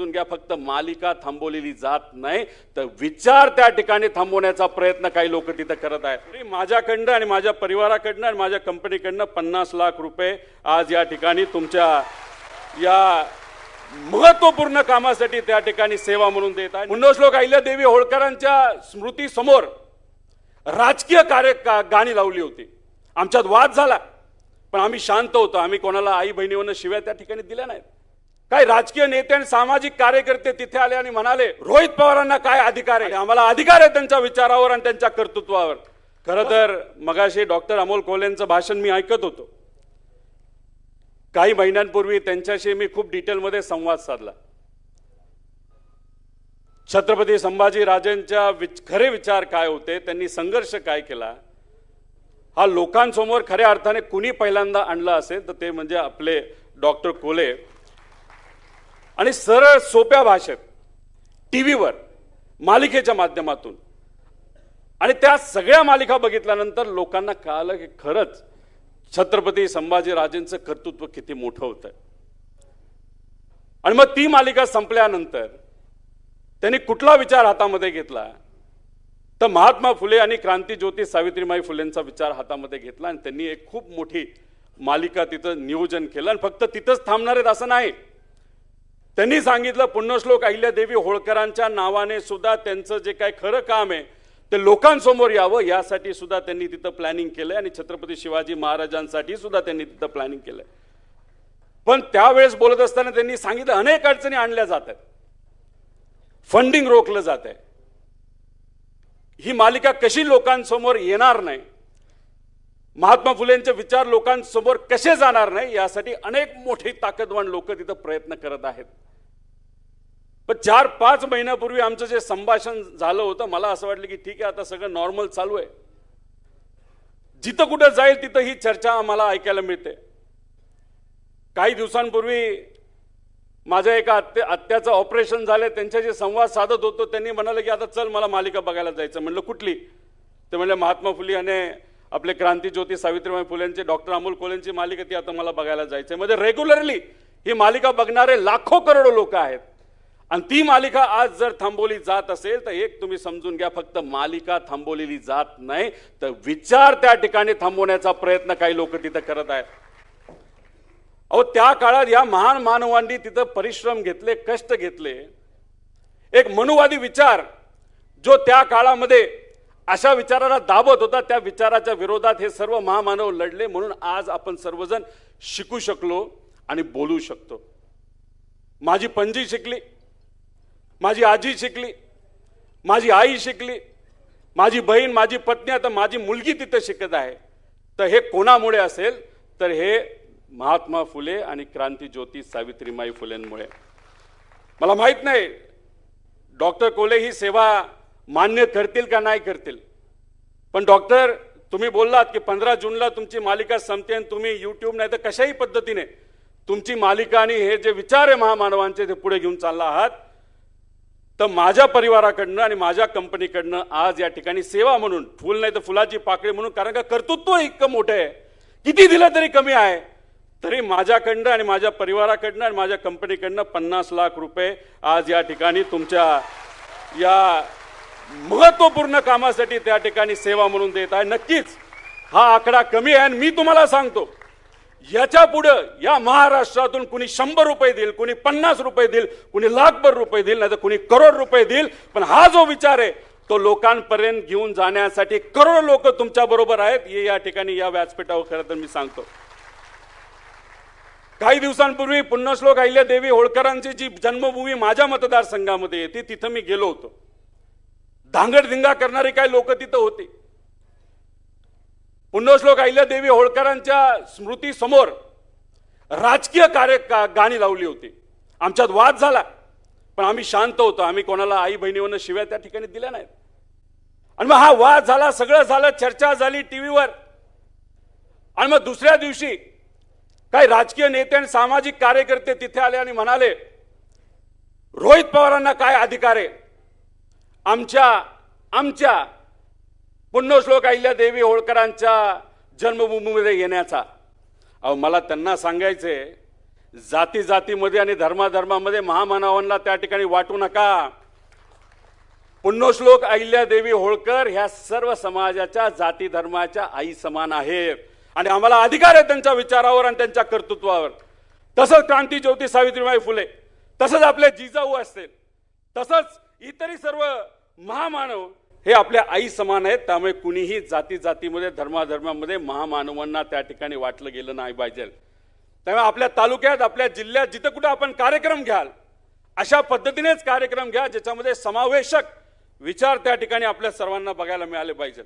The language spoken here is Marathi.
समजून घ्या, फक्त मालिका थांबवलेली जात नाही तर विचार त्या ठिकाणी थांबवण्याचा प्रयत्न काही लोक तिथे करत आहेत। माझ्याकडनं आणि माझ्या परिवाराकडनं आणि माझ्या कंपनीकडनं 50 लाख रुपये आज या ठिकाणी तुमच्या या महत्त्वपूर्ण कामासाठी त्या ठिकाणी सेवा म्हणून देत आहे। पुण्यश्लोक अहिल्यादेवी होळकरांच्या स्मृती समोर राजकीय गाणी लावली होती। आमच्यात वाद झाला, पण आम्ही शांत होतो। आम्ही कोणाला आई बहिणीवरनं शिव्या त्या ठिकाणी दिल्या नाहीत। काही राजकीय नेते आणि सामाजिक कार्यकर्ते तिथे आले आणि म्हणाले रोहित पवारांना काय अधिकार आहे, आम्हाला अधिकार आहे त्यांच्या विचारावर आणि त्यांच्या कर्तृत्वावर। खरं तर मगाशी डॉक्टर अमोल कोल्हेंचं भाषण मी ऐकत होतो। काही महिन्यांपूर्वी त्यांच्याशी मी खूप डिटेलमध्ये संवाद साधला। छत्रपती संभाजी राजेंच्या खरे विचार काय होते, त्यांनी संघर्ष काय केला, हा लोकांसमोर खऱ्या अर्थाने कुणी पहिल्यांदा आणला असेल तर ते म्हणजे आपले डॉक्टर कोल्हे। आणि सरळ सोप्या भाषेत टीव्हीवर मालिकेच्या माध्यमातून आणि त्या सगळ्या मालिका बघितल्यानंतर लोकांना कळालं की खरंच छत्रपती संभाजी राजेंचं कर्तृत्व किती मोठं होतं। आणि मग ती मालिका संपल्यानंतर त्यांनी कुठला विचार हातामध्ये घेतला तर महात्मा फुले आणि क्रांतीज्योती सावित्रीबाई फुलेंचा विचार हातामध्ये घेतला आणि त्यांनी एक खूप मोठी मालिका तिथं नियोजन केलं। आणि फक्त तिथंच थांबणार आहेत असं नाही, त्यांनी सांगितलं पुण्यश्लोक अहिल्यादेवी होळकरांच्या नावाने सुद्धा त्यांचं जे काय खरं काम आहे ते लोकांसमोर यावं, यासाठी सुद्धा त्यांनी तिथं प्लॅनिंग केलंय आणि छत्रपती शिवाजी महाराजांसाठी सुद्धा त्यांनी तिथं प्लॅनिंग केलंय। पण त्यावेळेस बोलत असताना त्यांनी सांगितलं अनेक अडचणी आणल्या जात आहेत, फंडिंग रोखलं जात आहे, ही मालिका कशी लोकांसमोर येणार नाही, महात्मा फुलेंचे विचार लोकांसमोर कसे जाणार नाही, यासाठी अनेक मोठी ताकदवान लोक तिथं प्रयत्न करत आहेत। पण 4-5 महिन्यापूर्वी आमचं जे संभाषण झालं होतं, मला असं वाटलं की ठीक आहे आता सगळं नॉर्मल चालू आहे, जिथं कुठं जाईल तिथं ही चर्चा आम्हाला ऐकायला मिळते। काही दिवसांपूर्वी माझ्या एका आत्याचं ऑपरेशन झालं, त्यांच्याशी संवाद साधत होतो। त्यांनी म्हणाले की आता चल मला मालिका बघायला जायचं। म्हणलं कुठली? ते म्हणले महात्मा फुले आणि आपले क्रांतीज्योती सावित्रीबाई फुलेंचे डॉक्टर अमोल कोल्हेंची मालिका ती आता मला बघायला जायचं। म्हणजे रेग्युलरली ही मालिका बघणारे लाखो करोडो लोक आहेत आणि ती मालिका आज जर थांबवली जात असेल तर एक तुम्ही समजून घ्या, फक्त मालिका थांबवलेली जात नाही तर विचार त्या ठिकाणी थांबवण्याचा प्रयत्न काही लोक तिथे करत आहेत। अहो त्या काळात या महान मानवांनी तिथं परिश्रम घेतले, कष्ट घेतले, एक मनुवादी विचार जो त्या काळामध्ये अशा विचाराला दाबत होता, त्या विचाराच्या विरोधात हे सर्व महामानव लढले, म्हणून आज आपण सर्वजण शिकू शकलो आणि बोलू शकतो। माझी पणजी शिकली, माझी आजी शिकली, माझी आई शिकली, माझी बहीण, माझी पत्नी, आता माझी मुलगी तिथे शिकत आहे। तर हे कोणामुळे असेल तर हे महात्मा फुले आणि क्रांतीज्योती सावित्रीबाई फुलेंमुळे। मला माहित नाही डॉक्टर कोल्हे ही सेवा मान्य करतील का नाही करतील, पण डॉक्टर तुम्ही बोललात की 15 जूनला तुमची मालिका संपते आणि तुम्ही YouTube नाही तर कशाही पद्धतीने तुमची मालिका आणि हे जे विचार आहे महामानवांचे ते पुढे घेऊन चालला आहात। तर माझ्या परिवाराकडनं आणि माझ्या कंपनीकडनं आज या ठिकाणी सेवा म्हणून, फुल नाही तर फुलाची पाकळी म्हणून, कारण का कर्तृत्व इतकं मोठं आहे, किती दिलं तरी कमी आहे, तरी माझ्याकडनं आणि माझ्या परिवाराकडनं आणि माझ्या कंपनीकडनं 50 लाख रुपये आज या ठिकाणी तुमच्या या महत्त्वपूर्ण कामासाठी त्या ठिकाणी सेवा म्हणून देत आहे। नक्कीच हा आकडा कमी आहे आणि मी तुम्हाला सांगतो याच्या पुढे या महाराष्ट्रातून कुणी 100 रुपये देईल, कुणी 50 रुपये देईल, कुणी लाखभर रुपये देईल, नाही तर कुणी करोड रुपये देईल, पण हा जो विचार आहे तो लोकांपर्यंत घेऊन जाण्यासाठी करोडो लोक तुमच्या बरोबर आहेत, हे या ठिकाणी या व्यासपीठावर खरं तर मी सांगतो। काही दिवसांपूर्वी पुण्यश्लोक अहिल्यादेवी होळकरांची जी जन्मभूमी माझ्या मतदारसंघामध्ये येते तिथं मी गेलो होतो। धांगडधिंगा करणारी काही लोक तिथं होती। पुण्यश्लोक अहिल्यादेवी होळकरांच्या स्मृती समोर राजकीय गाणी लावली होती। आमच्यात वाद झाला, पण आम्ही शांत होतो। आम्ही कोणाला आई बहिणीवरनं शिव्या त्या ठिकाणी दिल्या नाहीत। आणि मग हा वाद झाला, सगळं झालं, चर्चा झाली टीव्हीवर, आणि मग दुसऱ्या दिवशी काही राजकीय नेते आणि सामाजिक कार्यकर्ते तिथे आले आणि म्हणाले रोहित पवारांना काय अधिकार आहे आमच्या पुण्यश्लोक अहिल्यादेवी होळकरांच्या जन्मभूमीमध्ये येण्याचा। अहो मला त्यांना सांगायचे जाती जातीमध्ये आणि धर्माधर्मामध्ये महामानवांना त्या ठिकाणी वाटू नका. पुण्यश्लोक अहिल्यादेवी होळकर ह्या सर्व समाजाच्या जाती धर्माच्या आई समान आहेत आणि आम्हाला अधिकार आहे त्यांच्या विचारावर आणि त्यांच्या कर्तृत्वावर. तसंच क्रांतीज्योती सावित्रीबाई फुले, तसंच आपले जिजाऊ असतील, तसंच इतरही सर्व महामानव हे आपल्या आई समान आहेत. त्यामुळे कुणीही जाती जातीमध्ये धर्माधर्मामध्ये महामानवांना त्या ठिकाणी वाटलं गेलं नाही पाहिजे. त्यामुळे आपल्या तालुक्यात, आपल्या जिल्ह्यात जिथं कुठं आपण कार्यक्रम घ्याल अशा पद्धतीनेच कार्यक्रम घ्या ज्याच्यामध्ये समावेशक विचार त्या ठिकाणी आपल्या सर्वांना बघायला मिळाले पाहिजे.